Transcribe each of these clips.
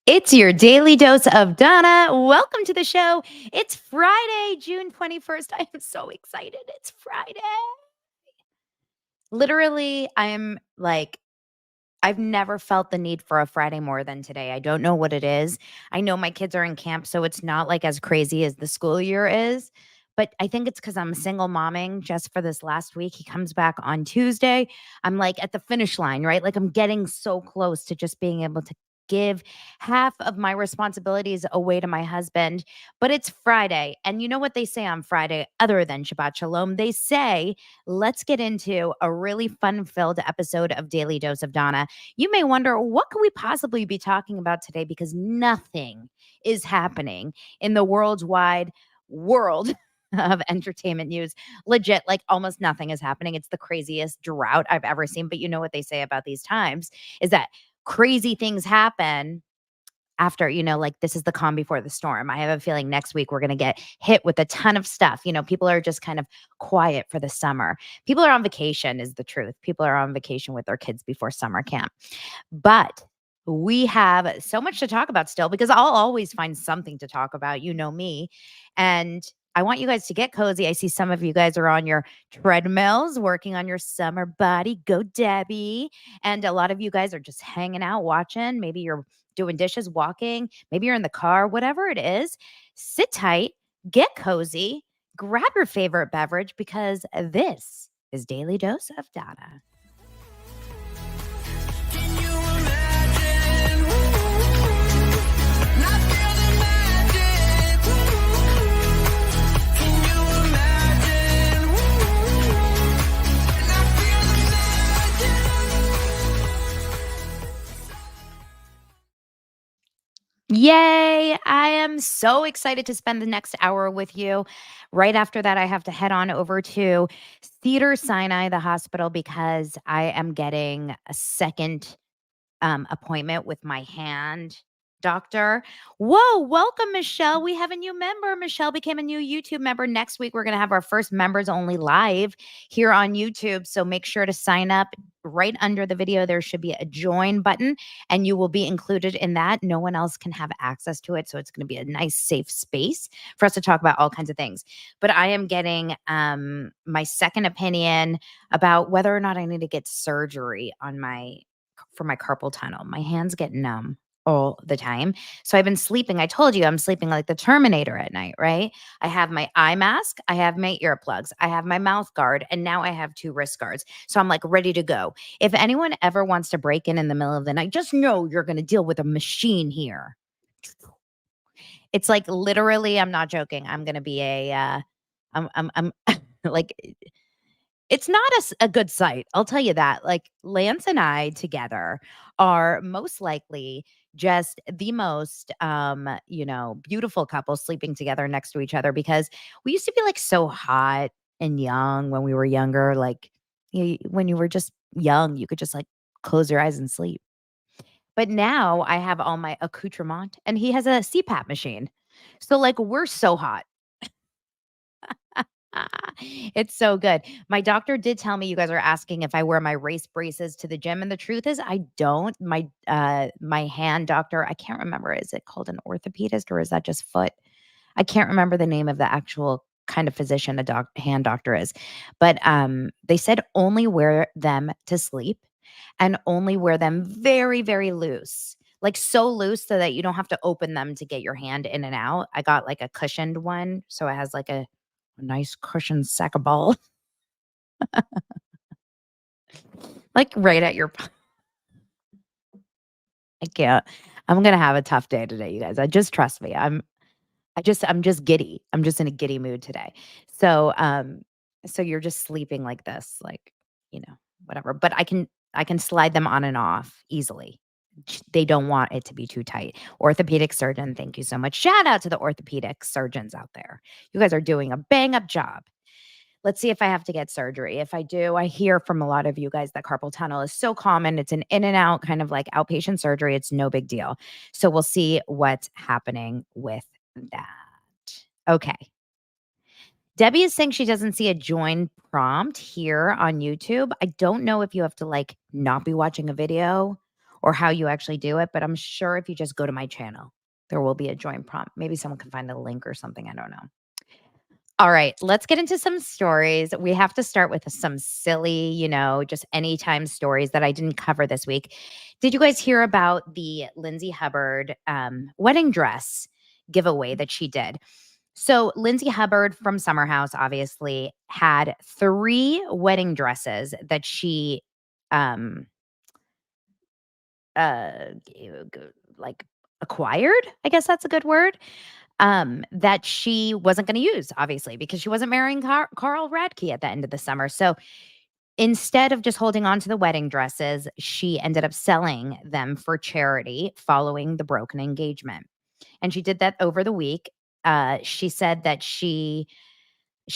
It's your daily dose of Donna. Welcome to the show. It's Friday, June 21st. I am so excited. It's Friday. Literally, I've never felt the need for a Friday more than today. I don't know what it is. I know my kids are in camp, so it's not like as crazy as the school year is. But I think it's because I'm single momming just for this last week. He comes back on Tuesday. I'm like at the finish line, right? Like I'm getting so close to just being able to give half of my responsibilities away to my husband. But it's Friday. And you know what they say on Friday, other than Shabbat Shalom? They say, let's get into a really fun filled episode of Daily Dose of Donna. You may wonder, what could we possibly be talking about today? Because nothing is happening in the worldwide world of entertainment news. Legit, like almost nothing is happening. It's the craziest drought I've ever seen. But you know what they say about these times is that crazy things happen after, like this is the calm before the storm. I have a feeling next week we're going to get hit with a ton of stuff. People are just kind of quiet for the summer. People are on vacation, is the truth. People are on vacation with their kids before summer camp. But we have so much to talk about still because I'll always find something to talk about. You know me. And I want you guys to get cozy. I see some of you guys are on your treadmills working on your summer body. Go, Debbie. And a lot of you guys are just hanging out, watching. Maybe you're doing dishes, walking. Maybe you're in the car, whatever it is. Sit tight, get cozy, grab your favorite beverage because this is Daily Dose of Donna. Can you imagine? Not feel the magic. Can you imagine? Not feel the magic. Yay! I am so excited to spend the next hour with you. Right after that, I have to head on over to Cedar Sinai, the hospital, because I am getting a second appointment with my hand doctor. Whoa, welcome, Michelle. We have a new member. Michelle became a new YouTube member. Next week, we're going to have our first members only live here on YouTube. So make sure to sign up. Right under the video, there should be a join button, and you will be included in that. No one else can have access to it. So it's going to be a nice, safe space for us to talk about all kinds of things. But I am getting my second opinion about whether or not I need to get surgery on for my carpal tunnel. My hands get numb all the time. So I've been sleeping. I told you I'm sleeping like the Terminator at night, right? I have my eye mask, I have my earplugs, I have my mouth guard, and now I have 2 wrist guards. So I'm like ready to go. If anyone ever wants to break in the middle of the night, just know you're going to deal with a machine here. It's like literally, I'm not joking. I'm going to be I'm like it's not a good sight, I'll tell you that. Like, Lance and I together are most likely just the most, beautiful couple sleeping together next to each other because we used to be, like, so hot and young when we were younger, like, when you were just young, you could just, like, close your eyes and sleep. But now I have all my accoutrement, and he has a CPAP machine. So, like, we're so hot. It's so good. My doctor did tell me you guys are asking if I wear my race braces to the gym, and the truth is I don't. My hand doctor, I can't remember, is it called an orthopedist or is that just foot? I can't remember the name of the actual kind of physician a hand doctor is. But they said only wear them to sleep and only wear them very, very loose. Like so loose so that you don't have to open them to get your hand in and out. I got like a cushioned one, so it has like a nice cushioned sack of balls, like right at your. I can't. I'm gonna have a tough day today, you guys. I just trust me. I'm just giddy. I'm just in a giddy mood today. So so you're just sleeping like this, like, whatever. But I can slide them on and off easily. They don't want it to be too tight. Orthopedic surgeon, thank you so much. Shout out to the orthopedic surgeons out there. You guys are doing a bang up job. Let's see if I have to get surgery. If I do, I hear from a lot of you guys that carpal tunnel is so common. It's an in and out kind of like outpatient surgery. It's no big deal. So we'll see what's happening with that. Okay. Debbie is saying she doesn't see a join prompt here on YouTube. I don't know if you have to like not be watching a video or how you actually do it, but I'm sure if you just go to my channel, there will be a join prompt. Maybe someone can find a link or something. I don't know. All right, let's get into some stories. We have to start with some silly, just anytime stories that I didn't cover this week. Did you guys hear about the Lindsay Hubbard wedding dress giveaway that she did? So, Lindsay Hubbard from Summer House obviously had 3 wedding dresses that she um like acquired, I guess that's a good word, that she wasn't going to use, obviously, because she wasn't marrying Carl Radke at the end of the summer. So instead of just holding on to the wedding dresses, she ended up selling them for charity following the broken engagement. And she did that over the week. She said that she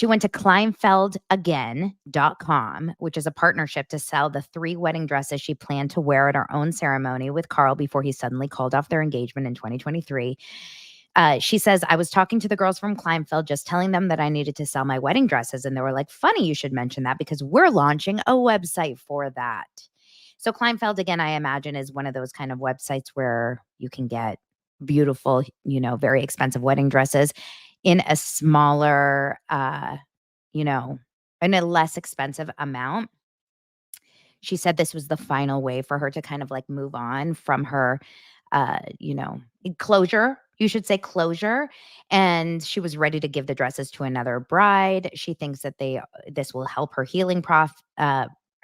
went to kleinfeldagain.com, which is a partnership to sell the 3 wedding dresses she planned to wear at her own ceremony with Carl before he suddenly called off their engagement in 2023. She says, I was talking to the girls from Kleinfeld, just telling them that I needed to sell my wedding dresses. And they were like, funny, you should mention that because we're launching a website for that. So Kleinfeld, again, I imagine is one of those kind of websites where you can get beautiful, very expensive wedding dresses in a smaller, in a less expensive amount. She said this was the final way for her to kind of like move on from her, closure. You should say closure. And she was ready to give the dresses to another bride. She thinks that this will help her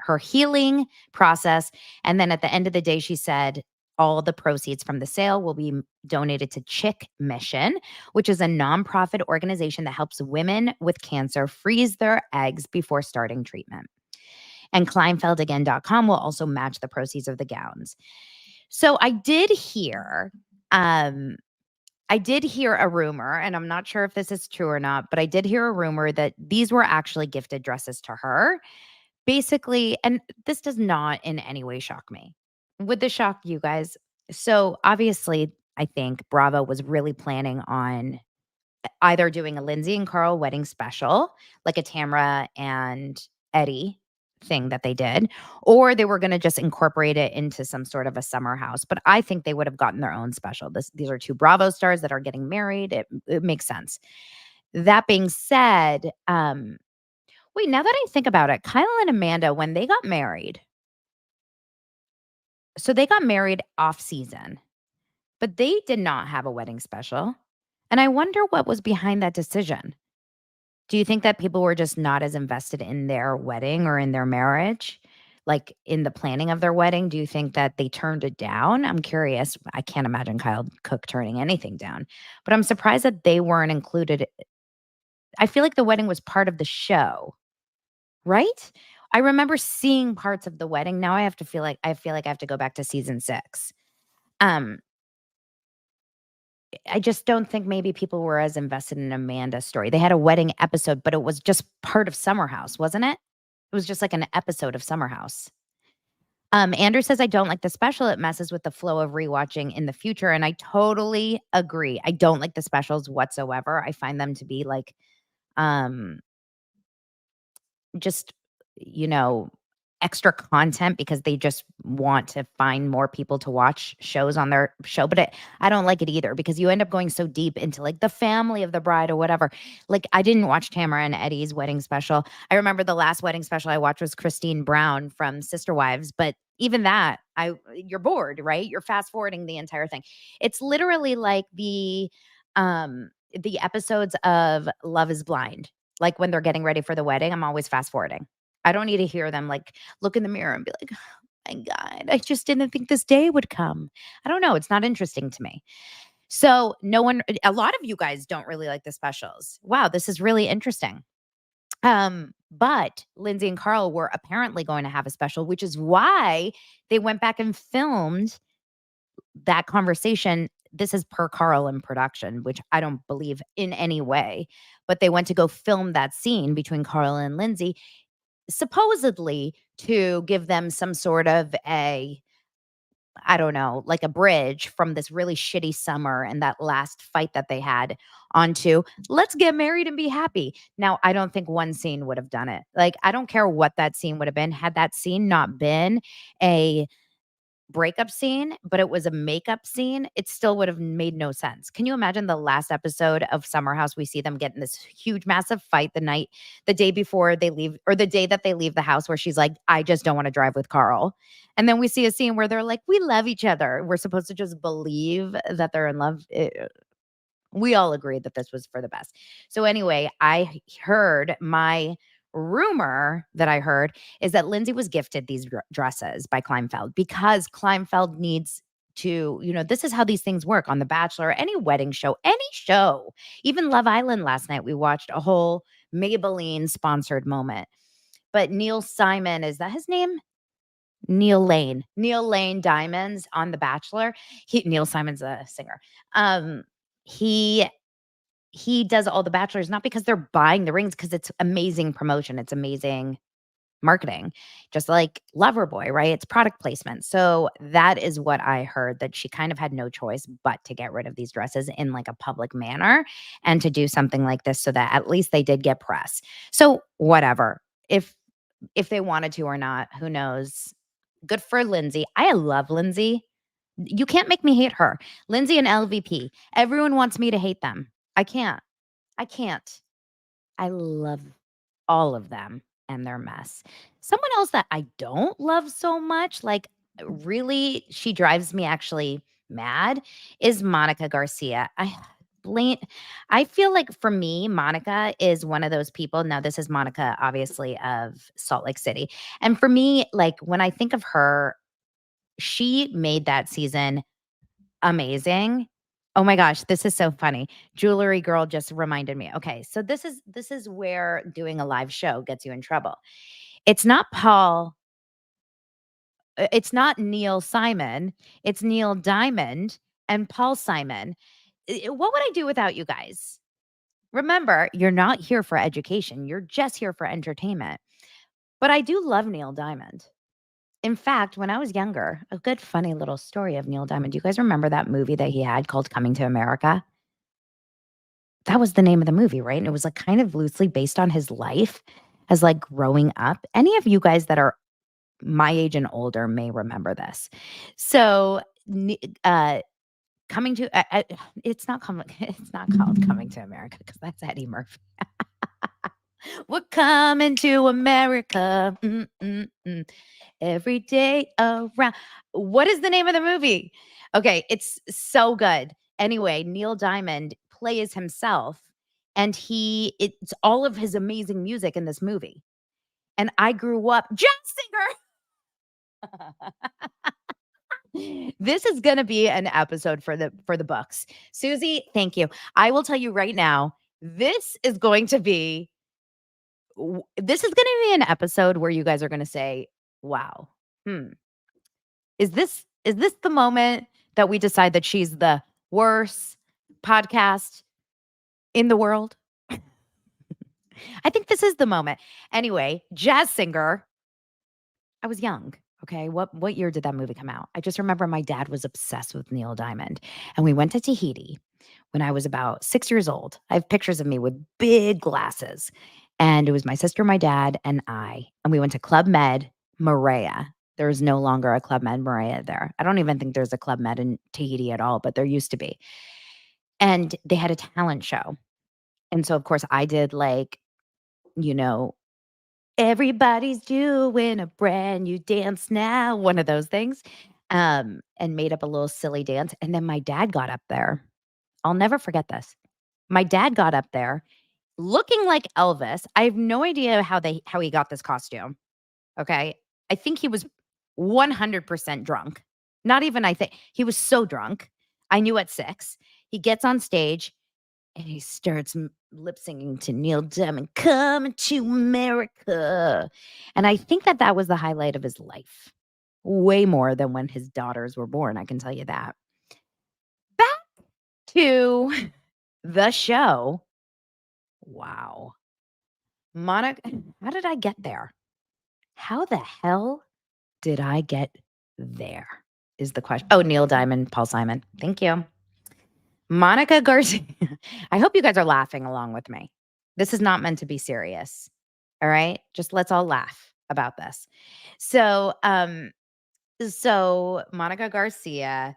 her healing process. And then at the end of the day, she said all the proceeds from the sale will be donated to Chick Mission, which is a nonprofit organization that helps women with cancer freeze their eggs before starting treatment. And kleinfeldagain.com will also match the proceeds of the gowns. So I did hear a rumor, and I'm not sure if this is true or not, but I did hear a rumor that these were actually gifted dresses to her. Basically, and this does not in any way shock me. Would this shock you guys? So obviously, I think Bravo was really planning on either doing a Lindsay and Carl wedding special, like a Tamra and Eddie thing that they did, or they were going to just incorporate it into some sort of a summer house. But I think they would have gotten their own special. These are 2 Bravo stars that are getting married. It makes sense. That being said, wait, now that I think about it, Kyle and Amanda, when they got married, so they got married off season, but they did not have a wedding special. And I wonder what was behind that decision. Do you think that people were just not as invested in their wedding or in their marriage, like in the planning of their wedding? Do you think that they turned it down? I'm curious. I can't imagine Kyle Cook turning anything down, but I'm surprised that they weren't included. I feel like the wedding was part of the show, right? I remember seeing parts of the wedding. Now I feel like I have to go back to season 6. Um, I just don't think maybe people were as invested in Amanda's story. They had a wedding episode, but it was just part of Summer House, wasn't it? It was just like an episode of Summer House. Andrew says, I don't like the special. It messes with the flow of rewatching in the future. And I totally agree. I don't like the specials whatsoever. I find them to be like, um, just, you know, extra content because they just want to find more people to watch shows on their show. But I don't like it either because you end up going so deep into like the family of the bride or whatever. Like I didn't watch Tamara and Eddie's wedding special. I remember the last wedding special I watched was Christine Brown from Sister Wives, but even that, you're bored, right? You're fast forwarding the entire thing. It's literally like the episodes of Love is Blind. Like when they're getting ready for the wedding, I'm always fast forwarding. I don't need to hear them like look in the mirror and be like, oh my God, I just didn't think this day would come. I don't know. It's not interesting to me. So a lot of you guys don't really like the specials. Wow, this is really interesting. But Lindsay and Carl were apparently going to have a special, which is why they went back and filmed that conversation. This is per Carl in production, which I don't believe in any way, but they went to go film that scene between Carl and Lindsay, supposedly to give them some sort of I don't know, like a bridge from this really shitty summer and that last fight that they had onto let's get married and be happy. Now, I don't think one scene would have done it. Like, I don't care what that scene would have been. Had that scene not been a breakup scene, but it was a makeup scene, it still would have made no sense. Can you imagine the last episode of Summer House? We see them get in this huge, massive fight the day before they leave, or the day that they leave the house, where she's like, I just don't want to drive with Carl. And then we see a scene where they're like, we love each other. We're supposed to just believe that they're in love. We all agreed that this was for the best. So anyway, I heard my rumor that I heard is that Lindsay was gifted these dresses by Kleinfeld because Kleinfeld needs to, this is how these things work on The Bachelor, any wedding show, any show, even Love Island last night. We watched a whole Maybelline sponsored moment. But Neil Simon, is that his name? Neil Lane Diamonds on The Bachelor. Neil Simon's a singer. He he does all the bachelors not because they're buying the rings, because it's amazing promotion, it's amazing marketing, just like Loverboy, right? It's product placement. So that is what I heard, that she kind of had no choice but to get rid of these dresses in like a public manner and to do something like this so that at least they did get press. So whatever. If they wanted to or not, who knows? Good for Lindsay. I love Lindsay. You can't make me hate her. Lindsay and LVP. Everyone wants me to hate them. I can't. I can't. I love all of them and their mess. Someone else that I don't love so much, like really, she drives me actually mad, is Monica Garcia. Blame I feel like for me, Monica is one of those people. Now, this is Monica, obviously, of Salt Lake City. And for me, like when I think of her, she made that season amazing. Oh my gosh, this is so funny. Jewelry Girl just reminded me. Okay, so this is where doing a live show gets you in trouble. It's not it's not Neil Simon, it's Neil Diamond and Paul Simon. What would I do without you guys? Remember, you're not here for education, you're just here for entertainment. But I do love Neil Diamond. In fact, when I was younger, a good funny little story of Neil Diamond. Do you guys remember that movie that he had called Coming to America? That was the name of the movie, right? And it was like kind of loosely based on his life as like growing up. Any of you guys that are my age and older may remember this. So, coming to it's not coming it's not called Coming to America because that's Eddie Murphy. We're coming to America. Every day around. What is the name of the movie? Okay, it's so good. Anyway, Neil Diamond plays himself, and it's all of his amazing music in this movie. And I grew up jazz singer. This is going to be an episode for the books. Susie, thank you. I will tell you right now, this is going to be an episode where you guys are going to say, wow, is this the moment that we decide that she's the worst podcast in the world? I think this is the moment. Anyway, jazz singer. I was young. Okay. What year did that movie come out? I just remember my dad was obsessed with Neil Diamond. And we went to Tahiti when I was about 6 years old. I have pictures of me with big glasses. And it was my sister, my dad, and I. And we went to Club Med Maria. There is no longer a Club Med Maria there. I don't even think there's a Club Med in Tahiti at all, but there used to be. And they had a talent show. And so, of course, I did like, you know, everybody's doing a brand new dance now, one of those things, and made up a little silly dance. And then my dad got up there. I'll never forget this. My dad got up there looking like Elvis. I have no idea how he got this costume. Okay. I think he was 100% drunk. Not even I think. He was so drunk. I knew at 6. He gets on stage and he starts lip singing to Neil Diamond, "Coming to America." And I think that was the highlight of his life. Way more than when his daughters were born, I can tell you that. Back to the show. Wow. Monica, how did I get there? How the hell did I get there? Is the question. Oh, Neil Diamond, Paul Simon. Thank you. Monica Garcia. I hope you guys are laughing along with me. This is not meant to be serious. All right. Just let's all laugh about this. So, So Monica Garcia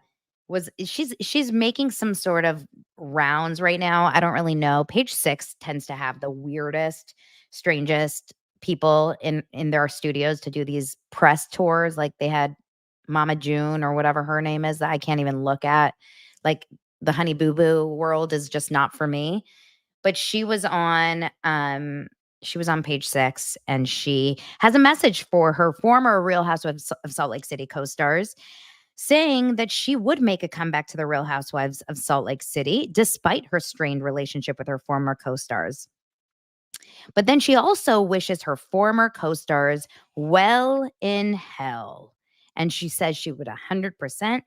she's making some sort of rounds right now. I don't really know. Page 6 tends to have the weirdest, strangest people in their studios to do these press tours. Like they had Mama June or whatever her name is that I can't even look at. Like the Honey Boo Boo world is just not for me. But she was on page 6 and she has a message for her former Real Housewives of Salt Lake City co-stars saying that she would make a comeback to the Real Housewives of Salt Lake City despite her strained relationship with her former co-stars. But then she also wishes her former co-stars well in hell. And she says she would 100%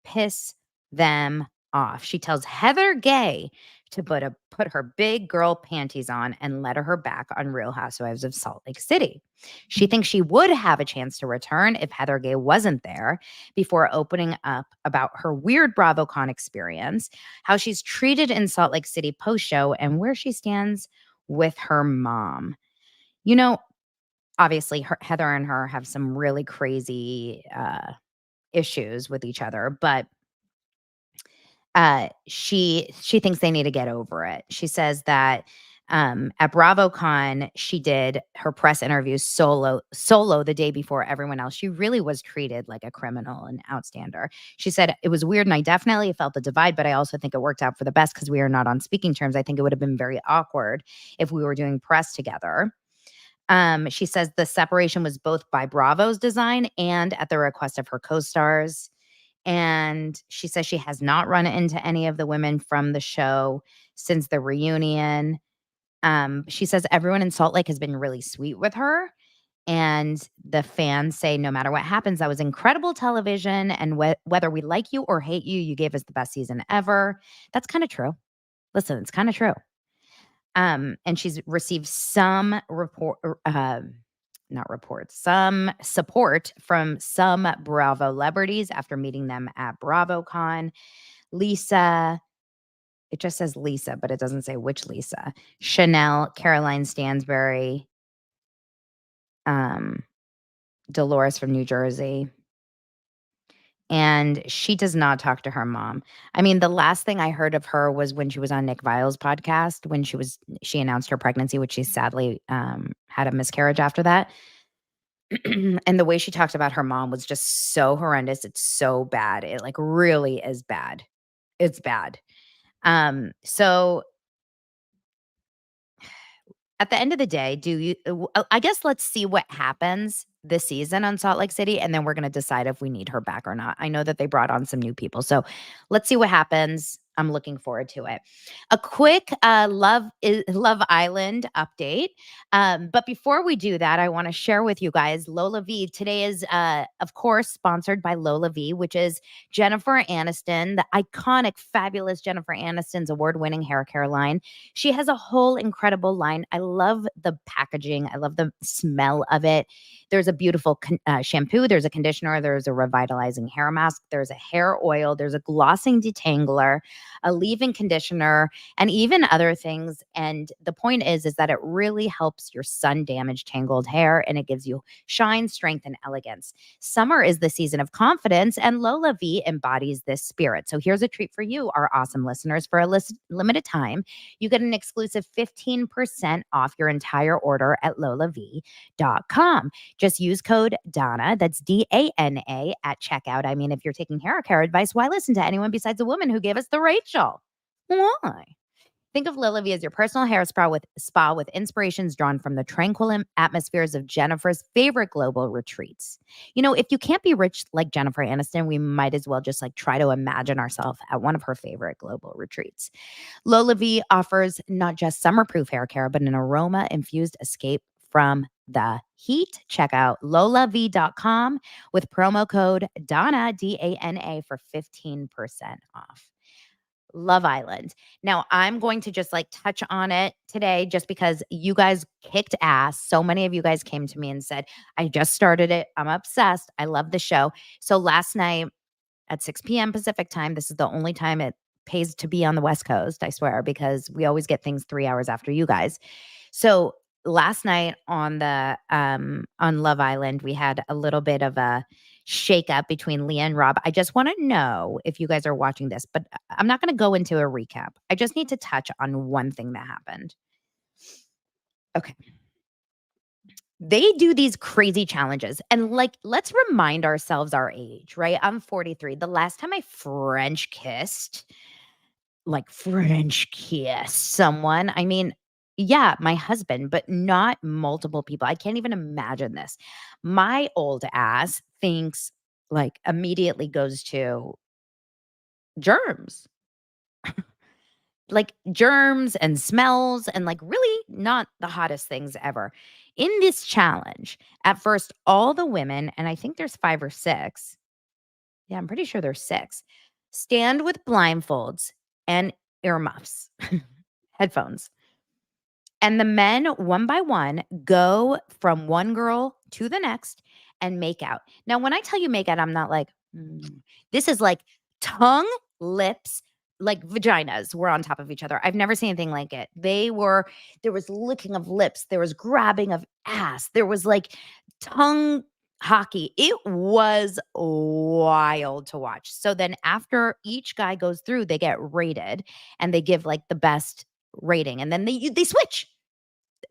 piss them off. She tells Heather Gay to put her big girl panties on and let her back on Real Housewives of Salt Lake City. She thinks she would have a chance to return if Heather Gay wasn't there, before opening up about her weird BravoCon experience, how she's treated in Salt Lake City post-show, and where she stands with her mom. You know, obviously, Heather and her have some really crazy issues with each other, but she thinks they need to get over it. She says that at BravoCon, she did her press interviews solo the day before everyone else. She really was treated like a criminal and outstander. She said it was weird, and I definitely felt the divide, but I also think it worked out for the best because we are not on speaking terms. I think it would have been very awkward if we were doing press together. She says the separation was both by Bravo's design and at the request of her co-stars. And she says she has not run into any of the women from the show since the reunion. She says everyone in Salt Lake has been really sweet with her. And the fans say, no matter what happens, that was incredible television. And whether we like you or hate you, you gave us the best season ever. That's kind of true. Listen, it's kind of true. And she's received some some support from some Bravo celebrities after meeting them at BravoCon. Lisa, it just says Lisa, but it doesn't say which Lisa. Chanel, Caroline Stansbury, Dolores from New Jersey. And she does not talk to her mom. I mean, the last thing I heard of her was when she was on Nick Viall's podcast, when she announced her pregnancy, which she sadly had a miscarriage after that. And the way she talked about her mom was just so horrendous. It's so bad. It like really is bad. It's bad. So at the end of the day, I guess let's see what happens this season on Salt Lake City, and then we're going to decide if we need her back or not. I know that they brought on some new people. So let's see what happens. I'm looking forward to it. A quick Love Island update. But before we do that, I want to share with you guys Lola V. Today is, of course, sponsored by Lola V, which is Jennifer Aniston, the iconic, fabulous Jennifer Aniston's award-winning hair care line. She has a whole incredible line. I love the packaging. I love the smell of it. There's a beautiful shampoo. There's a conditioner. There's a revitalizing hair mask. There's a hair oil. There's a glossing detangler, a leave-in conditioner, and even other things. And the point is that it really helps your sun-damaged, tangled hair, and it gives you shine, strength, and elegance. Summer is the season of confidence, and Lola V embodies this spirit. So here's a treat for you, our awesome listeners. For a limited time, you get an exclusive 15% off your entire order at lolav.com. Just use code DANA, that's DANA, at checkout. I mean, if you're taking hair care advice, why listen to anyone besides a woman who gave us the Rachel? Why? Think of Lila V as your personal hair spa with inspirations drawn from the tranquil atmospheres of Jennifer's favorite global retreats. You know, if you can't be rich like Jennifer Aniston, we might as well just like try to imagine ourselves at one of her favorite global retreats. Lola V offers not just summer-proof hair care, but an aroma-infused escape from the heat. Check out lolav.com with promo code DANA, DANA, for 15% off. Love Island. Now, I'm going to just like touch on it today just because you guys kicked ass. So many of you guys came to me and said, I just started it. I'm obsessed. I love the show. So last night at 6 p.m. Pacific time, this is the only time it pays to be on the West Coast, I swear, because we always get things 3 hours after you guys. So last night on Love Island, we had a little bit of a shakeup between Leah and Rob. I just want to know if you guys are watching this, but I'm not going to go into a recap. I just need to touch on one thing that happened. Okay. They do these crazy challenges. And like, let's remind ourselves our age, right? I'm 43. The last time I French kissed, like French kiss someone, I mean, yeah, my husband, but not multiple people. I can't even imagine this. My old ass thinks like immediately goes to germs, like germs and smells, and like really not the hottest things ever. In this challenge, at first, all the women, and I think there's 5 or 6, yeah, I'm pretty sure there's 6, stand with blindfolds and earmuffs, headphones. And the men, one by one, go from one girl to the next and make out. Now, when I tell you make out, I'm not like, this is like tongue, lips, like vaginas were on top of each other. I've never seen anything like it. There was licking of lips, there was grabbing of ass, there was like tongue hockey. It was wild to watch. So then after each guy goes through, they get rated and they give like the best rating, and then they switch.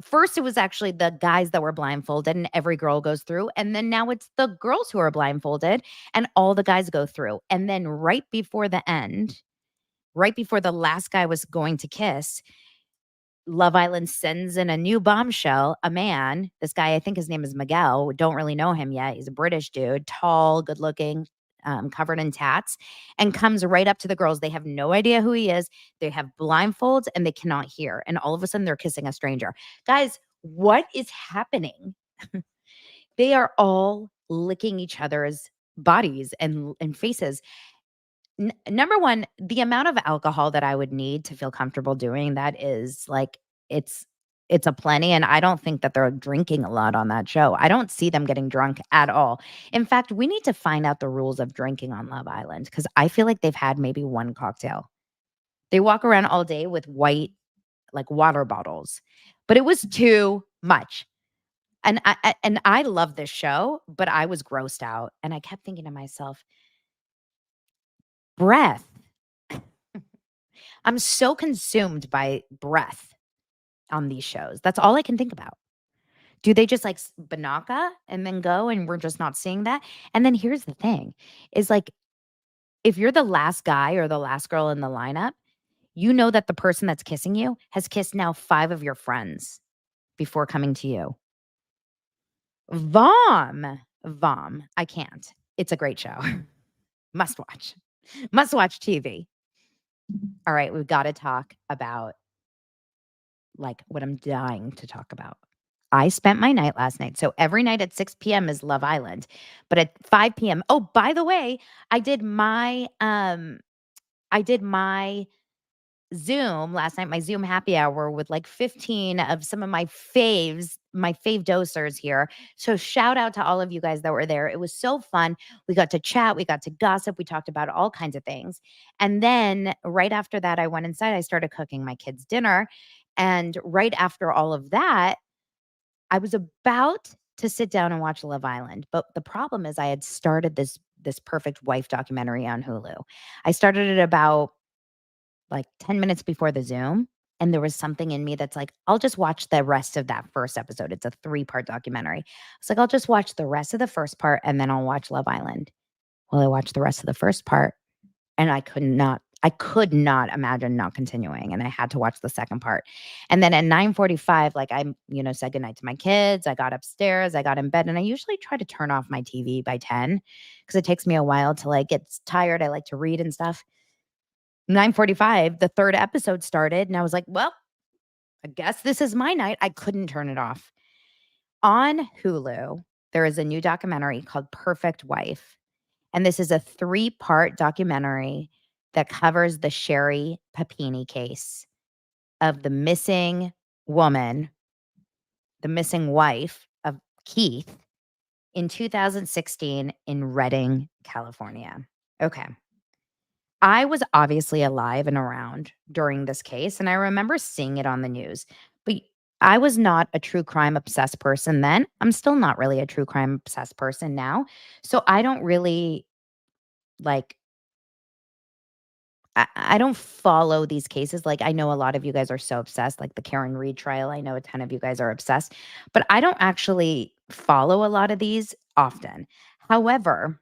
First, it was actually the guys that were blindfolded and every girl goes through, and then now it's the girls who are blindfolded and all the guys go through. And then right before the end, right before the last guy was going to kiss, Love Island sends in a new bombshell, a man. This guy, I think his name is Miguel. Don't really know him yet. He's a British dude, tall, good looking, covered in tats, and comes right up to the girls. They have no idea who he is. They have blindfolds and they cannot hear. And all of a sudden, they're kissing a stranger. Guys, what is happening? They are all licking each other's bodies and faces. Number 1, the amount of alcohol that I would need to feel comfortable doing that is like it's it's a plenty, and I don't think that they're drinking a lot on that show. I don't see them getting drunk at all. In fact, we need to find out the rules of drinking on Love Island because I feel like they've had maybe 1 cocktail. They walk around all day with white, like, water bottles, but it was too much. And I love this show, but I was grossed out, and I kept thinking to myself, "Breath." I'm so consumed by breath on these shows. That's all I can think about. Do they just like Banaka and then go and we're just not seeing that? And then here's the thing is like, if you're the last guy or the last girl in the lineup, you know that the person that's kissing you has kissed now 5 of your friends before coming to you. Vom. I can't. It's a great show. Must watch. Must watch TV. All right, we've got to talk about like what I'm dying to talk about. I spent my night last night. So every night at 6 p.m. is Love Island. But at 5 p.m. Oh, by the way, I did my Zoom last night, my Zoom happy hour with like 15 of some of my faves, my fave dosers here. So shout out to all of you guys that were there. It was so fun. We got to chat, we got to gossip, we talked about all kinds of things. And then right after that, I went inside, I started cooking my kids' dinner. And right after all of that, I was about to sit down and watch Love Island. But the problem is I had started this Perfect Wife documentary on Hulu. I started it about like 10 minutes before the Zoom, and there was something in me that's like, I'll just watch the rest of that first episode. It's a 3-part documentary. It's like, I'll just watch the rest of the first part and then I'll watch Love Island. Well, I watched the rest of the first part and I could not imagine not continuing, and I had to watch the second part. And then at 9:45, like I, said goodnight to my kids. I got upstairs, I got in bed, and I usually try to turn off my TV by 10 because it takes me a while to like get tired. I like to read and stuff. 9:45, the 3rd episode started, and I was like, "Well, I guess this is my night." I couldn't turn it off. On Hulu, there is a new documentary called Perfect Wife, and this is a 3-part documentary that covers the Sherry Papini case of the missing woman, the missing wife of Keith in 2016 in Redding, California. Okay. I was obviously alive and around during this case, and I remember seeing it on the news. But I was not a true crime obsessed person then. I'm still not really a true crime obsessed person now. So I don't really like I don't follow these cases. Like I know a lot of you guys are so obsessed, like the Karen Reed trial. I know a ton of you guys are obsessed, but I don't actually follow a lot of these often. However,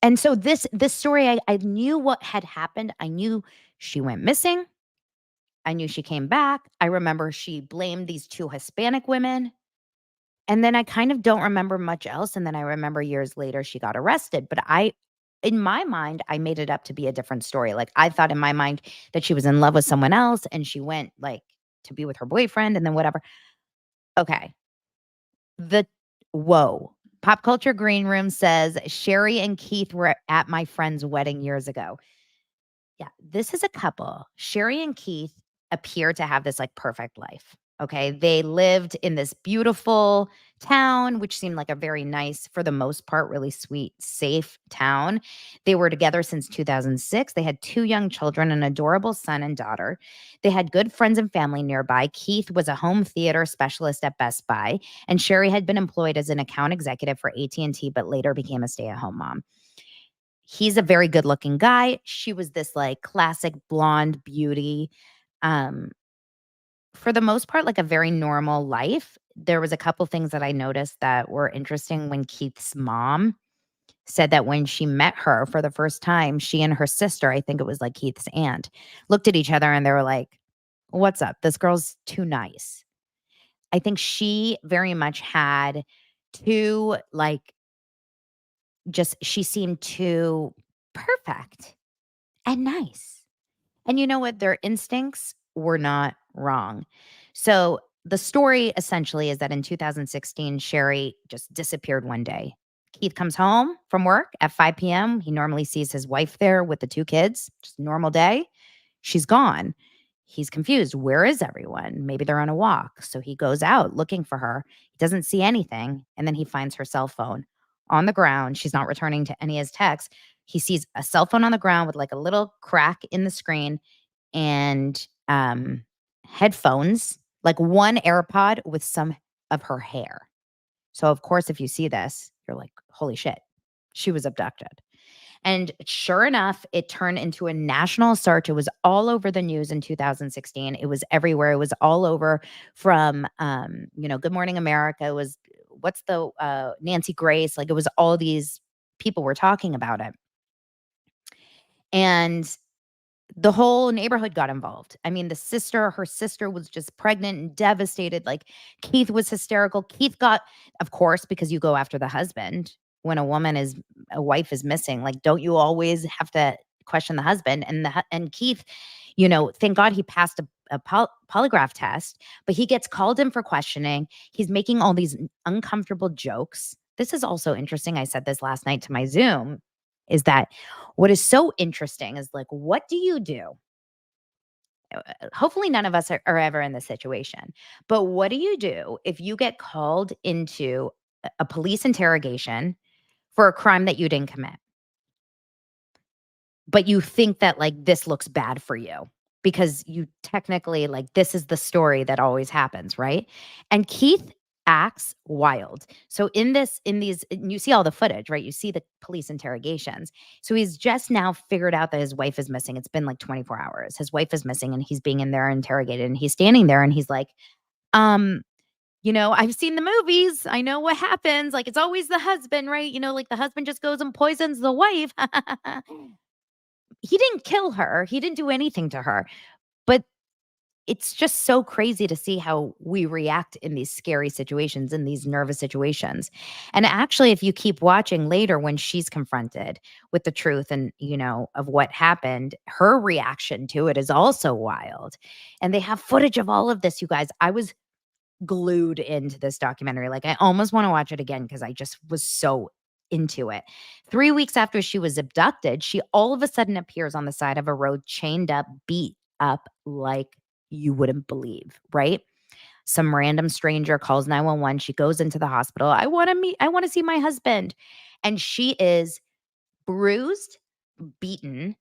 and so this story, I knew what had happened. I knew she went missing. I knew she came back. I remember she blamed these two Hispanic women. And then I kind of don't remember much else, and then I remember years later she got arrested, but I in my mind, I made it up to be a different story. Like, I thought in my mind that she was in love with someone else and she went, like, to be with her boyfriend and then whatever. Okay. The whoa. Pop Culture Green Room says, "Sherry and Keith were at my friend's wedding years ago." Yeah, this is a couple. Sherry and Keith appear to have this like perfect life. Okay. They lived in this beautiful town, which seemed like a very nice, for the most part, really sweet, safe town. They were together since 2006. They had two young children, an adorable son and daughter. They had good friends and family nearby. Keith was a home theater specialist at Best Buy, and Sherry had been employed as an account executive for AT&T, but later became a stay-at-home mom. He's a very good-looking guy. She was this, like, classic blonde beauty. Um, for the most part, like, a very normal life. There was a couple things that I noticed that were interesting when Keith's mom said that when she met her for the first time, she and her sister, I think it was, like, Keith's aunt, looked at each other and they were like, "What's up? This girl's too nice." I think she very much had too, like, just she seemed too perfect and nice. And you know what? Their instincts were not wrong. So the story essentially is that in 2016, Sherry just disappeared one day. Keith comes home from work at 5 p.m. He normally sees his wife there with the two kids, just normal day. She's gone. He's confused. Where is everyone? Maybe they're on a walk. So he goes out looking for her. He doesn't see anything. And then he finds her cell phone on the ground. She's not returning to any of his texts. He sees a cell phone on the ground with like a little crack in the screen and headphones, like one AirPod with some of her hair. So, of course, if you see this, you're like, holy shit, she was abducted. And sure enough, it turned into a national search. It was all over the news in 2016. It was everywhere. It was all over from, Good Morning America. It was, what's the Nancy Grace? Like, it was all these people were talking about it. And the whole neighborhood got involved. I mean, her sister was just pregnant and devastated. Like Keith was hysterical. Keith got, of course, because you go after the husband when a wife is missing. Like, don't you always have to question the husband? And Keith, thank God he passed a polygraph test, but he gets called in for questioning. He's making all these uncomfortable jokes. This is also interesting. I said this last night to my Zoom, is that what is so interesting is like, what do you do? Hopefully, none of us are ever in this situation. But what do you do if you get called into a police interrogation for a crime that you didn't commit? But you think that like this looks bad for you because you technically like this is the story that always happens, right? And Keith acts wild. So and you see all the footage, right? You see the police interrogations. So he's just now figured out that his wife is missing. It's been like 24 hours. His wife is missing and he's being in there interrogated and he's standing there and he's like, um, I've seen the movies. I know what happens. Like it's always the husband, right? Like the husband just goes and poisons the wife. He didn't kill her. He didn't do anything to her. But it's just so crazy to see how we react in these scary situations, in these nervous situations. And actually, if you keep watching later when she's confronted with the truth and, of what happened, her reaction to it is also wild. And they have footage of all of this, you guys. I was glued into this documentary. Like, I almost want to watch it again because I just was so into it. 3 weeks after she was abducted, she all of a sudden appears on the side of a road, chained up, beat up like you wouldn't believe, right? Some random stranger calls 911. She goes into the hospital. I want to see my husband. And she is bruised, beaten,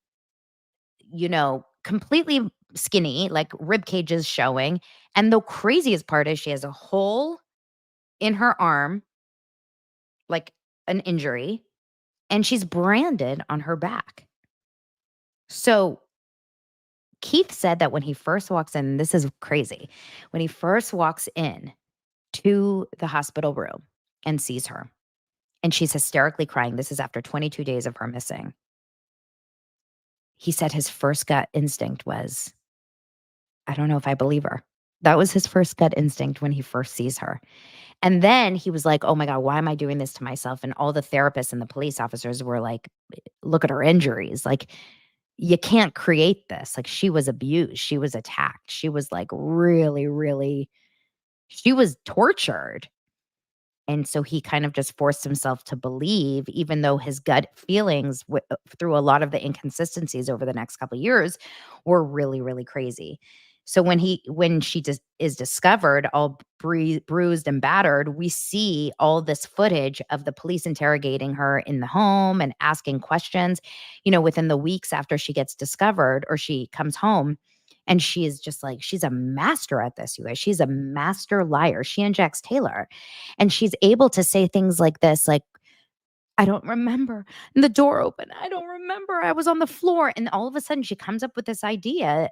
completely skinny, like rib cages showing. And the craziest part is she has a hole in her arm, like an injury, and she's branded on her back. So Keith said that when he first walks in, this is crazy. When he first walks in to the hospital room and sees her, and she's hysterically crying, this is after 22 days of her missing. He said his first gut instinct was, I don't know if I believe her. That was his first gut instinct when he first sees her. And then he was like, oh my God, why am I doing this to myself? And all the therapists and the police officers were like, look at her injuries. Like, you can't create this. Like, she was abused. She was attacked. She was like really, really, she was tortured. And so he kind of just forced himself to believe, even though his gut feelings through a lot of the inconsistencies over the next couple of years were really, really crazy. So when she is discovered all bruised and battered, we see all this footage of the police interrogating her in the home and asking questions, within the weeks after she gets discovered or she comes home. And she is just like, she's a master at this, you guys. She's a master liar. She injects Taylor. And she's able to say things like this, like, I don't remember. And the door opened. I don't remember. I was on the floor. And all of a sudden she comes up with this idea,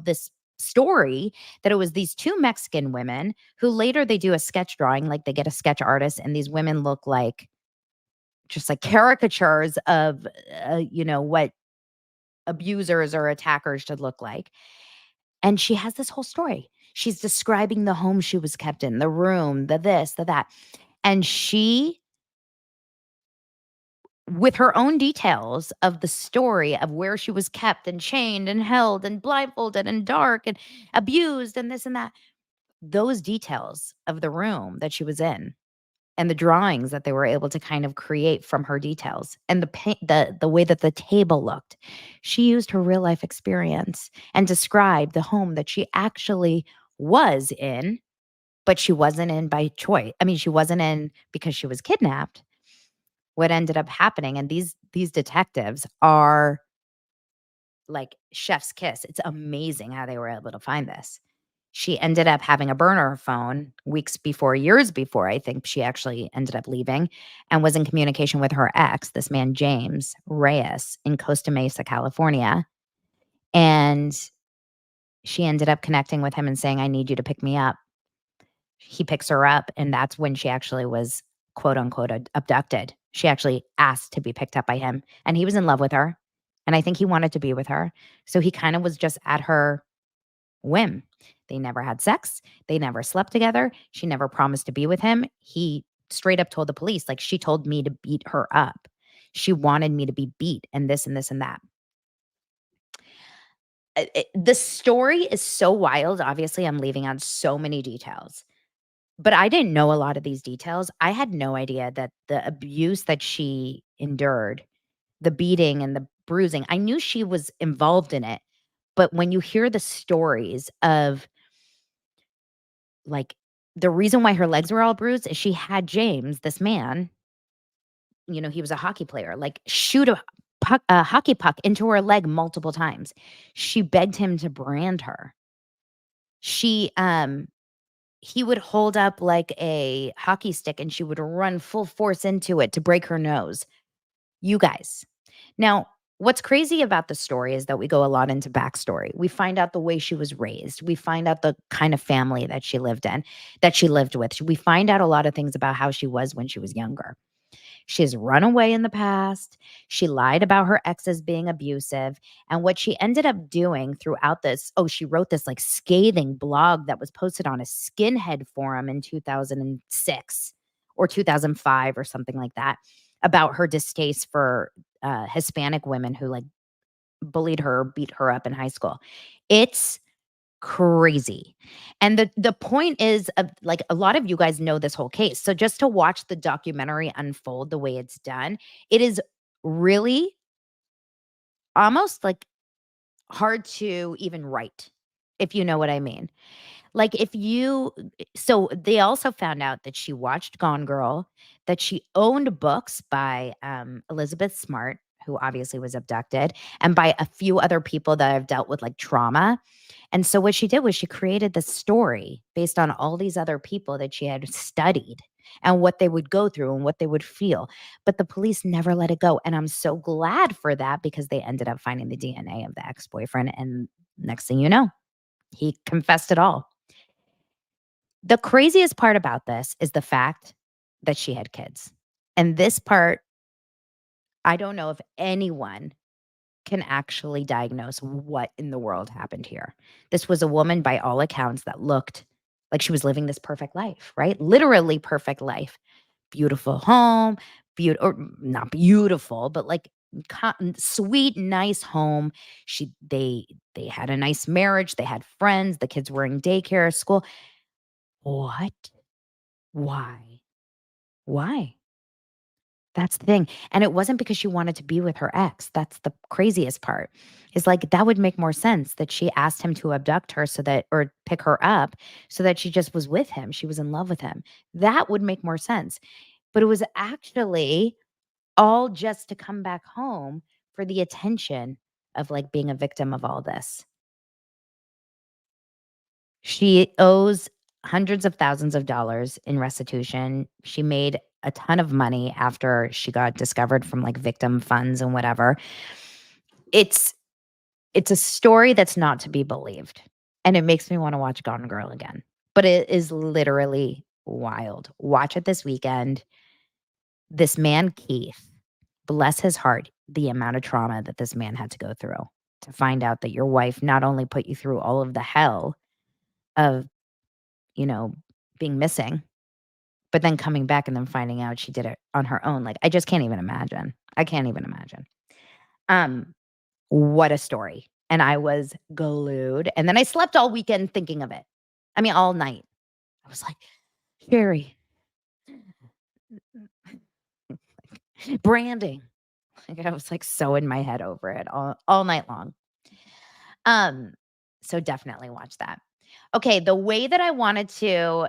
this story that it was these two Mexican women who later they do a sketch drawing, like they get a sketch artist, and these women look like just like caricatures of, what abusers or attackers should look like. And she has this whole story. She's describing the home she was kept in, the room, the this, the that. And she, with her own details of the story of where she was kept and chained and held and blindfolded and dark and abused and this and that, those details of the room that she was in and the drawings that they were able to kind of create from her details and the paint, the way that the table looked, she used her real life experience and described the home that she actually was in, but she wasn't in by choice. I mean, she wasn't in because she was kidnapped. What ended up happening, and these detectives are like chef's kiss. It's amazing how they were able to find this. She ended up having a burner phone years before, I think she actually ended up leaving, and was in communication with her ex, this man, James Reyes, in Costa Mesa, California. And she ended up connecting with him and saying, I need you to pick me up. He picks her up, and that's when she actually was, quote unquote, abducted. She actually asked to be picked up by him, and he was in love with her. And I think he wanted to be with her. So he kind of was just at her whim. They never had sex. They never slept together. She never promised to be with him. He straight up told the police, like, she told me to beat her up. She wanted me to be beat and this and this and that. The story is so wild. Obviously, I'm leaving out so many details, but I didn't know a lot of these details. I had no idea that the abuse that she endured, the beating and the bruising, I knew she was involved in it. But when you hear the stories of, like, the reason why her legs were all bruised is she had James, this man, he was a hockey player, like, shoot a hockey puck into her leg multiple times. She begged him to brand her. She, he would hold up like a hockey stick and she would run full force into it to break her nose. You guys. Now, what's crazy about the story is that we go a lot into backstory. We find out the way she was raised. We find out the kind of family that she lived in, that she lived with. We find out a lot of things about how she was when she was younger. She's run away in the past. She lied about her exes being abusive. And what she ended up doing throughout this, she wrote this like scathing blog that was posted on a skinhead forum in 2006 or 2005 or something like that, about her distaste for Hispanic women who like bullied her, beat her up in high school. It's crazy. And the point is, like, a lot of you guys know this whole case. So just to watch the documentary unfold the way it's done, it is really almost like hard to even write, if you know what I mean. Like, so they also found out that she watched Gone Girl, that she owned books by Elizabeth Smart, who obviously was abducted, and by a few other people that have dealt with like trauma. And so what she did was she created this story based on all these other people that she had studied and what they would go through and what they would feel. But the police never let it go. And I'm so glad for that because they ended up finding the DNA of the ex-boyfriend. And next thing you know, he confessed it all. The craziest part about this is the fact that she had kids. And this part, I don't know if anyone can actually diagnose what in the world happened here. This was a woman, by all accounts, that looked like she was living this perfect life, right? Literally perfect life. Beautiful home, or not beautiful, but like sweet, nice home. They had a nice marriage. They had friends. The kids were in daycare, school. What? Why? Why? That's the thing, and it wasn't because she wanted to be with her ex. That's the craziest part. Is like, that would make more sense that she asked him to abduct her so that, or pick her up so that she just was with him. She was in love with him. That would make more sense. But it was actually all just to come back home for the attention of, like, being a victim of all this. She owes hundreds of thousands of dollars in restitution. She made a ton of money after she got discovered from, like, victim funds and whatever. It's it's a story that's not to be believed, and it makes me wanna watch Gone Girl again, but it is literally wild. Watch it this weekend. This man, Keith, bless his heart, the amount of trauma that this man had to go through to find out that your wife not only put you through all of the hell of, you know, being missing, but then coming back and then finding out she did it on her own. Like, I just can't even imagine. I can't even imagine. Um, what a story. And I was glued. And then I slept all weekend thinking of it. I mean, all night. I was like, Sherry, branding. Like, I was like so in my head over it all night long. Um, so definitely watch that. Okay, the way that I wanted to,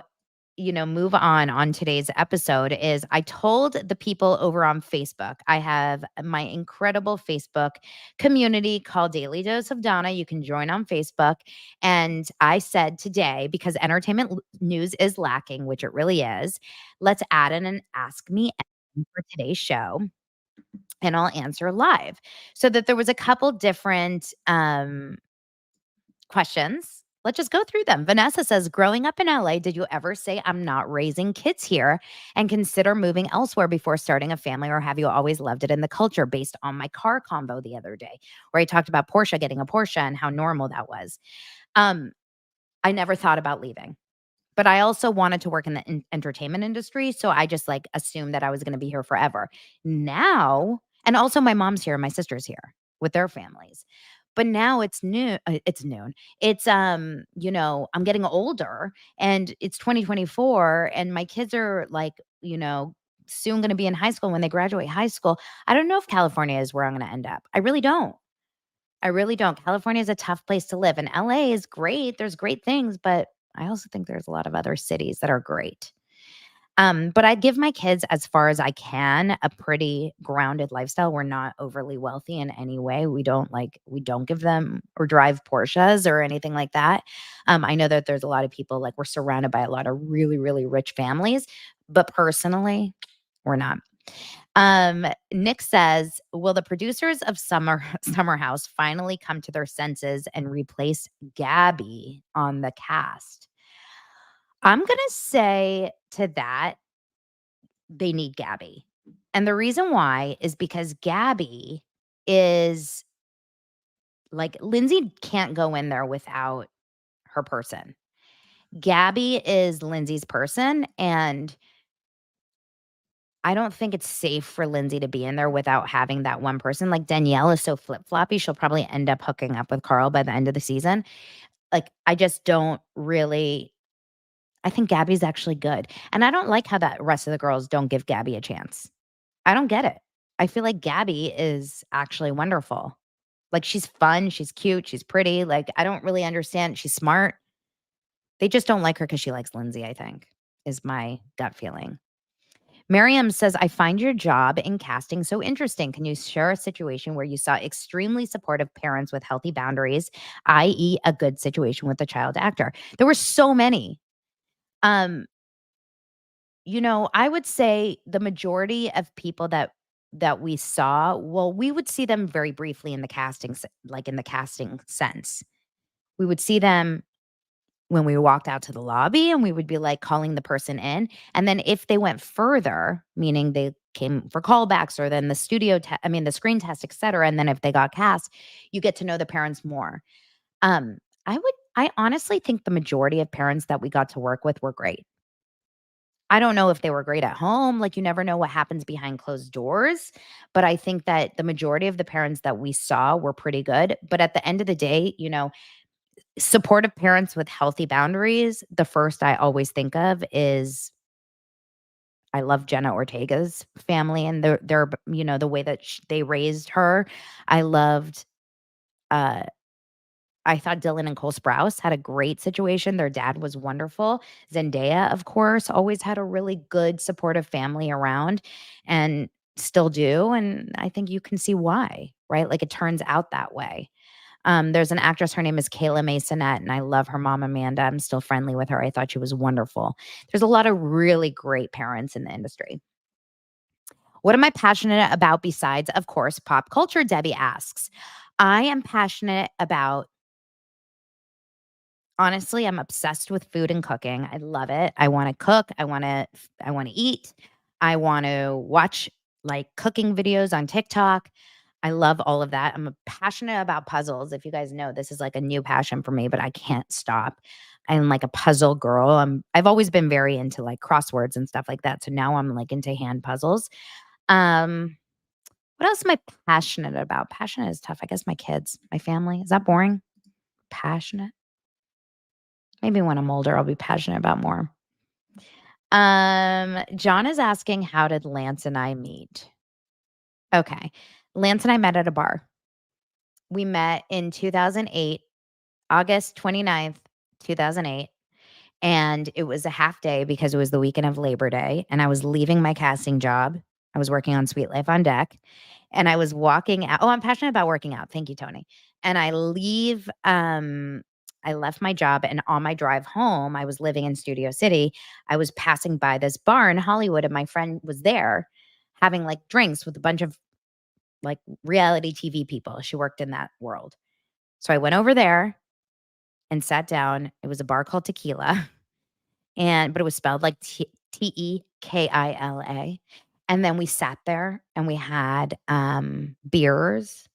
move on today's episode is I told the people over on Facebook. I have my incredible Facebook community called Daily Dose of Donna. You can join on Facebook. And I said today, because entertainment news is lacking, which it really is, let's add in an Ask Me Anything for today's show. And I'll answer live. So that there was a couple different questions. Let's just go through them. Vanessa says, growing up in LA, did you ever say, I'm not raising kids here and consider moving elsewhere before starting a family? Or have you always loved it in the culture based on my car combo the other day, where I talked about Porsche getting a Porsche and how normal that was? Um, I never thought about leaving. But I also wanted to work in the entertainment industry, so I just, like, assumed that I was gonna be here forever. Now, and also my mom's here, my sister's here with their families. But now it's noon. It's, I'm getting older, and it's 2024, and my kids are, like, soon gonna be in high school. When they graduate high school, I don't know if California is where I'm gonna end up. I really don't. I really don't. California is a tough place to live, and LA is great. There's great things, but I also think there's a lot of other cities that are great. But I give my kids, as far as I can, a pretty grounded lifestyle. We're not overly wealthy in any way. We don't give them or drive Porsches or anything like that. I know that there's a lot of people, like, we're surrounded by a lot of really, really rich families, but personally, we're not. Nick says, will the producers of Summer House finally come to their senses and replace Gabby on the cast? I'm gonna say to that, they need Gabby. And the reason why is because Gabby is, like, Lindsay can't go in there without her person. Gabby is Lindsay's person, and I don't think it's safe for Lindsay to be in there without having that one person. Like, Danielle is so flip-floppy, she'll probably end up hooking up with Carl by the end of the season. Like, I just don't really, I think Gabby's actually good. And I don't like how that rest of the girls don't give Gabby a chance. I don't get it. I feel like Gabby is actually wonderful. Like, she's fun, she's cute, she's pretty. Like, I don't really understand. She's smart. They just don't like her because she likes Lindsay, I think, is my gut feeling. Miriam says, I find your job in casting so interesting. Can you share a situation where you saw extremely supportive parents with healthy boundaries, i.e., a good situation with a child actor? There were so many. Um, I would say the majority of people that we saw, well, we would see them very briefly in the like in the casting sense. We would see them when we walked out to the lobby and we would be like calling the person in. And then if they went further, meaning they came for callbacks or then the the screen test, et cetera. And then if they got cast, you get to know the parents more. Um, I honestly think the majority of parents that we got to work with were great. I don't know if they were great at home. Like, you never know what happens behind closed doors. But I think that the majority of the parents that we saw were pretty good. But at the end of the day, supportive parents with healthy boundaries, the first I always think of is I love Jenna Ortega's family and the way that they raised her. I loved, uh, I thought Dylan and Cole Sprouse had a great situation. Their dad was wonderful. Zendaya, of course, always had a really good supportive family around and still do. And I think you can see why, right? Like it turns out that way. There's an actress, her name is Kayla Masonette, and I love her mom, Amanda. I'm still friendly with her. I thought she was wonderful. There's a lot of really great parents in the industry. What am I passionate about besides, of course, pop culture? Debbie asks. I am passionate about, honestly, I'm obsessed with food and cooking. I love it. I want to cook. I want to eat. I want to watch like cooking videos on TikTok. I love all of that. I'm passionate about puzzles. If you guys know, this is like a new passion for me, but I can't stop. I'm like a puzzle girl. I've always been very into like crosswords and stuff like that. So now I'm like into hand puzzles. Um, what else am I passionate about? Passionate is tough. I guess my kids, my family. Is that boring? Passionate? Maybe when I'm older, I'll be passionate about more. John is asking, how did Lance and I meet? Okay. Lance and I met at a bar. We met in 2008, August 29th, 2008. And it was a half day because it was the weekend of Labor Day. And I was leaving my casting job. I was working on Sweet Life on Deck. And I was walking out. Oh, I'm passionate about working out. Thank you, Tony. And I left my job and on my drive home, I was living in Studio City. I was passing by this bar in Hollywood and my friend was there having like drinks with a bunch of like reality TV people. She worked in that world. So I went over there and sat down. It was a bar called Tequila, but it was spelled like Tekila. And then we sat there and we had beers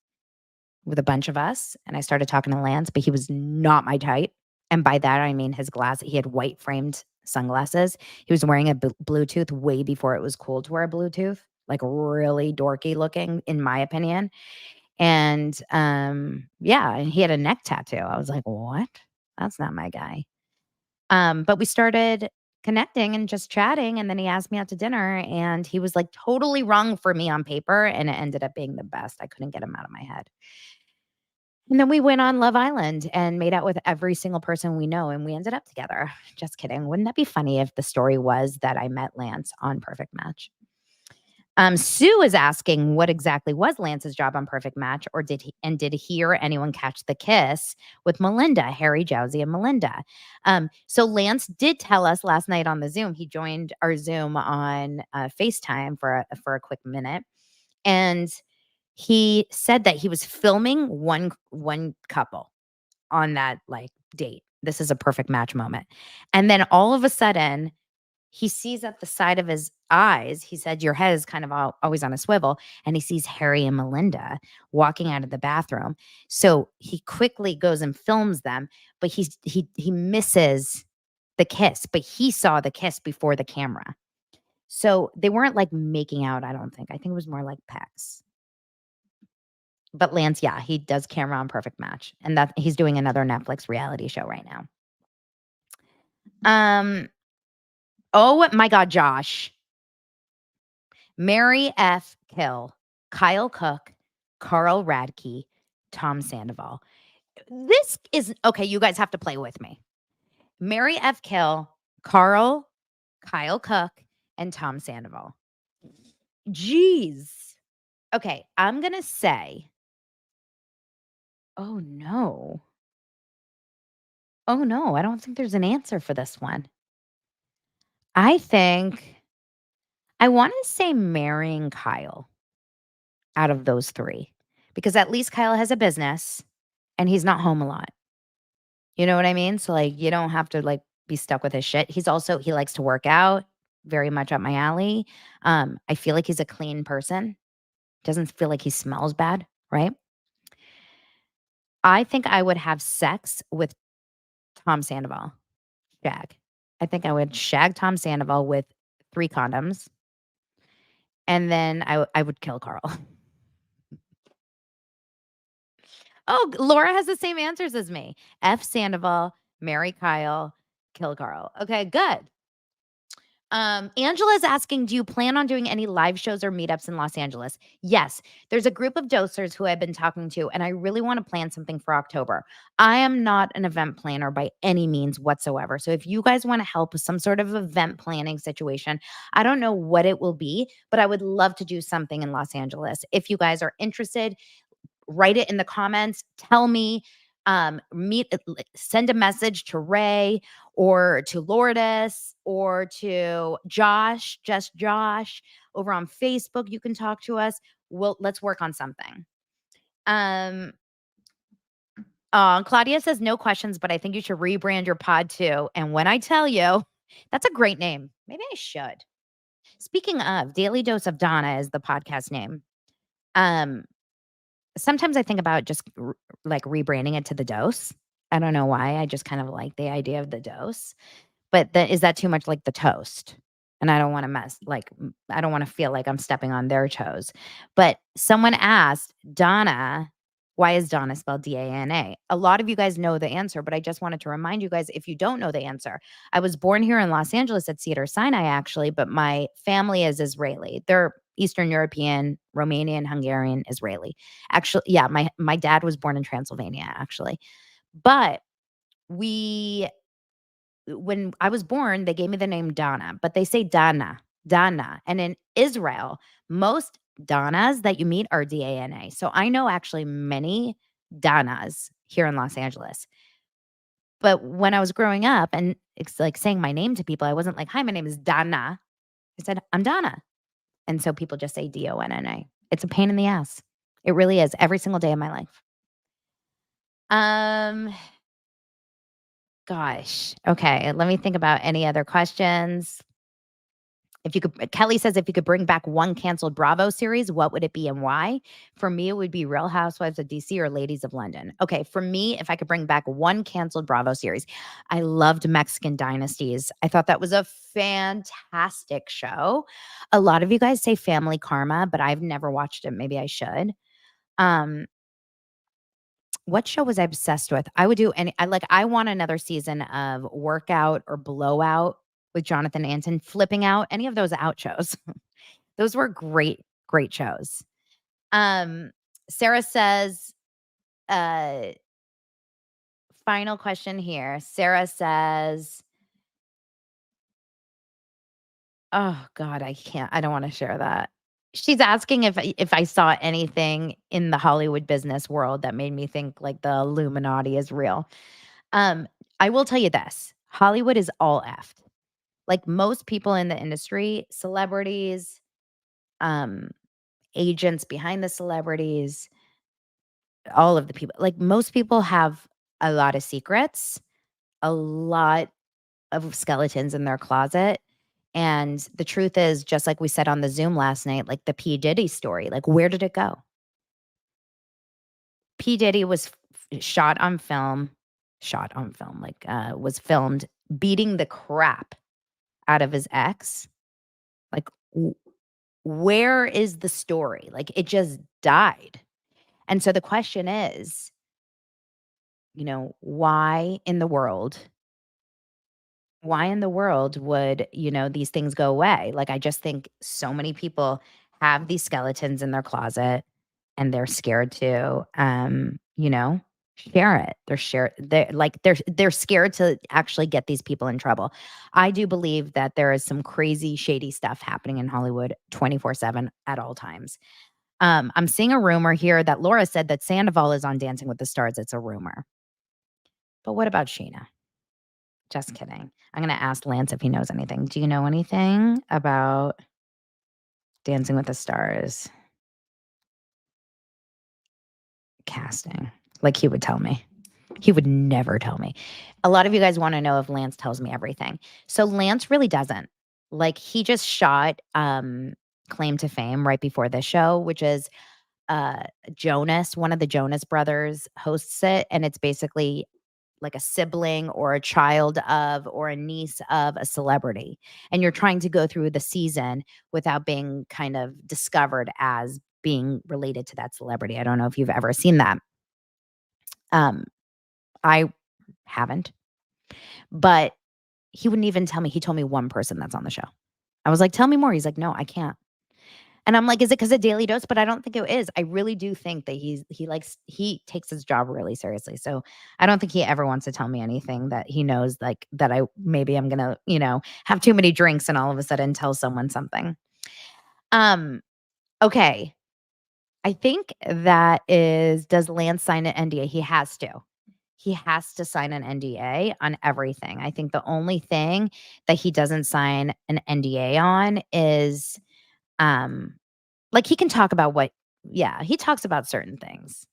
with a bunch of us. And I started talking to Lance, but he was not my type. And by that I mean he had white framed sunglasses. He was wearing a Bluetooth way before it was cool to wear a Bluetooth, like really dorky looking, in my opinion. And yeah, and he had a neck tattoo. I was like, what? That's not my guy. But we started connecting and just chatting. And then he asked me out to dinner and he was like totally wrong for me on paper. And it ended up being the best. I couldn't get him out of my head. And then we went on Love Island and made out with every single person we know. And we ended up together. Just kidding. Wouldn't that be funny if the story was that I met Lance on Perfect Match? Sue is asking what exactly was Lance's job on Perfect Match, or did he or anyone catch the kiss with Melinda, Harry, Jowsey, and Melinda? So Lance did tell us last night on the Zoom. He joined our Zoom on FaceTime for a quick minute, and he said that he was filming one couple on that like date. This is a perfect match moment, and then all of a sudden he sees at the side of his eyes, he said, your head is kind of always on a swivel. And he sees Harry and Melinda walking out of the bathroom. So he quickly goes and films them, but he misses the kiss, but he saw the kiss before the camera. So they weren't like making out, I don't think. I think it was more like pecs. But Lance, yeah, he does camera on Perfect Match. And that he's doing another Netflix reality show right now. Oh my God, Josh. Mary F. Kill, Kyle Cook, Carl Radke, Tom Sandoval. This is okay. You guys have to play with me. Mary F. Kill, Kyle Cook, and Tom Sandoval. Jeez. Okay, I'm gonna say oh, no. Oh, no, I don't think there's an answer for this one. I think I wanna say marrying Kyle out of those 3, because at least Kyle has a business and he's not home a lot. You know what I mean? So, like, you don't have to, like, be stuck with his shit. He likes to work out, very much up my alley. I feel like he's a clean person, doesn't feel like he smells bad, right? I think I would have sex with Tom Sandoval, shag. I think I would shag Tom Sandoval with 3 condoms, and then I would kill Carl. Oh, Laura has the same answers as me. F Sandoval, marry Kyle, kill Carl. Okay, good. Angela is asking, do you plan on doing any live shows or meetups in Los Angeles? Yes, there's a group of dosers who I've been talking to, and I really want to plan something for October. I am not an event planner by any means whatsoever. So if you guys want to help with some sort of event planning situation, I don't know what it will be, but I would love to do something in Los Angeles. If you guys are interested, write it in the comments. Tell me, send a message to Ray or to Lourdes or to Josh, just Josh over on Facebook. You can talk to us. Let's work on something. Claudia says no questions, but I think you should rebrand your pod too. And when I tell you, that's a great name. Maybe I should. Speaking of, Daily Dose of Donna is the podcast name. Sometimes I think about just like rebranding it to The Dose. I don't know why. I just kind of like the idea of The Dose. But is that too much like The Toast? And I don't want to I don't want to feel like I'm stepping on their toes. But someone asked Donna, why is Donna spelled Dana? A lot of you guys know the answer, but I just wanted to remind you guys, if you don't know the answer, I was born here in Los Angeles at Cedar Sinai, actually, but my family is Israeli. They're Eastern European, Romanian, Hungarian, Israeli. Actually, yeah, my dad was born in Transylvania, actually. But we when I was born, they gave me the name Donna, but they say Dana, Dana. And in Israel, most Donnas that you meet are Dana. So I know actually many Donnas here in Los Angeles. But when I was growing up and it's like saying my name to people, I wasn't like, hi, my name is Donna. I said, I'm Donna. And so people just say Donna. It's a pain in the ass. It really is every single day of my life. Gosh. Okay, let me think about any other questions. If you could Kelly says, if you could bring back one canceled Bravo series, what would it be and why? For me, it would be Real Housewives of DC or Ladies of London. Okay, for me, if I could bring back one canceled Bravo series, I loved Mexican Dynasties. I thought that was a fantastic show. A lot of you guys say Family Karma, but I've never watched it. Maybe I should. Um, what show was I obsessed with? I would do I want another season of Workout or Blowout with Jonathan Anton, Flipping Out, any of those out shows. Those were great, great shows. Um, Sarah says, uh, final question here. Sarah says, oh God, I don't want to share that. She's asking if I saw anything in the Hollywood business world that made me think like the Illuminati is real. I will tell you this, Hollywood is all effed. Like most people in the industry, celebrities, um, agents behind the celebrities, all of the people, like most people have a lot of secrets, a lot of skeletons in their closet. And the truth is, just like we said on the Zoom last night, like the P. Diddy story, like where did it go? P. Diddy was shot on film, like was filmed beating the crap out of his ex. Like, where is the story? Like, it just died. And so the question is, why in the world would, these things go away? Like, I just think so many people have these skeletons in their closet and they're scared to, you know? share it. They're scared to actually get these people in trouble. I do believe that there is some crazy, shady stuff happening in Hollywood 24/7 at all times. I'm seeing a rumor here that Laura said that Sandoval is on Dancing with the Stars. It's a rumor. But what about Sheena? Just kidding. I'm gonna ask Lance if he knows anything. Do you know anything about Dancing with the Stars casting? Like he would tell me. He would never tell me. A lot of you guys want to know if Lance tells me everything. So Lance really doesn't. Like he just shot Claim to Fame right before this show, which is Jonas, one of the Jonas brothers hosts it, and it's basically like a sibling or a child of or a niece of a celebrity. And you're trying to go through the season without being kind of discovered as being related to that celebrity. I don't know if you've ever seen that. I haven't, but he wouldn't even tell me. He told me one person that's on the show. I was like, tell me more. He's like, no, I can't. And I'm like, is it because of Daily Dose? But I don't think it is. I really do think that he takes his job really seriously. So I don't think he ever wants to tell me anything that he knows, like that maybe I'm gonna, have too many drinks and all of a sudden tell someone something. Okay. I think does Lance sign an NDA? He has to. He has to sign an NDA on everything. I think the only thing that he doesn't sign an NDA on is like he can talk about he talks about certain things,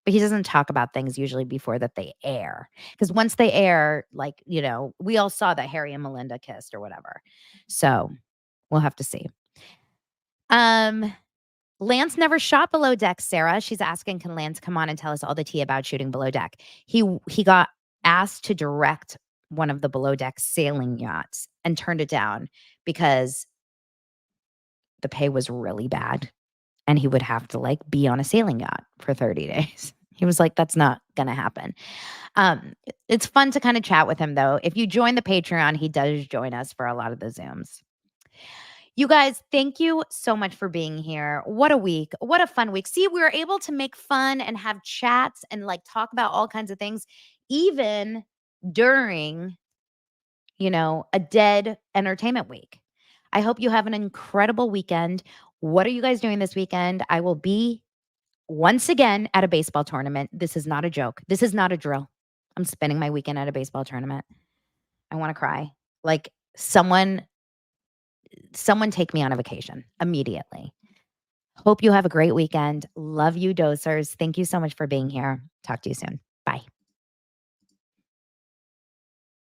but he doesn't talk about things usually before that they air. Because once they air, like, we all saw that Harry and Melinda kissed or whatever. So we'll have to see. Lance never shot Below Deck, Sarah. She's asking, can Lance come on and tell us all the tea about shooting Below Deck? He got asked to direct one of the Below Deck sailing yachts and turned it down because the pay was really bad and he would have to like be on a sailing yacht for 30 days. He was like, that's not going to happen. It's fun to kind of chat with him though. If you join the Patreon, he does join us for a lot of the Zooms. You guys, thank you so much for being here. What a week. What a fun week. See, we were able to make fun and have chats and like talk about all kinds of things, even during, a dead entertainment week. I hope you have an incredible weekend. What are you guys doing this weekend? I will be once again at a baseball tournament. This is not a joke. This is not a drill. I'm spending my weekend at a baseball tournament. I want to cry. Like someone take me on a vacation immediately. Hope you have a great weekend. Love you, dosers. Thank you so much for being here. Talk to you soon. Bye.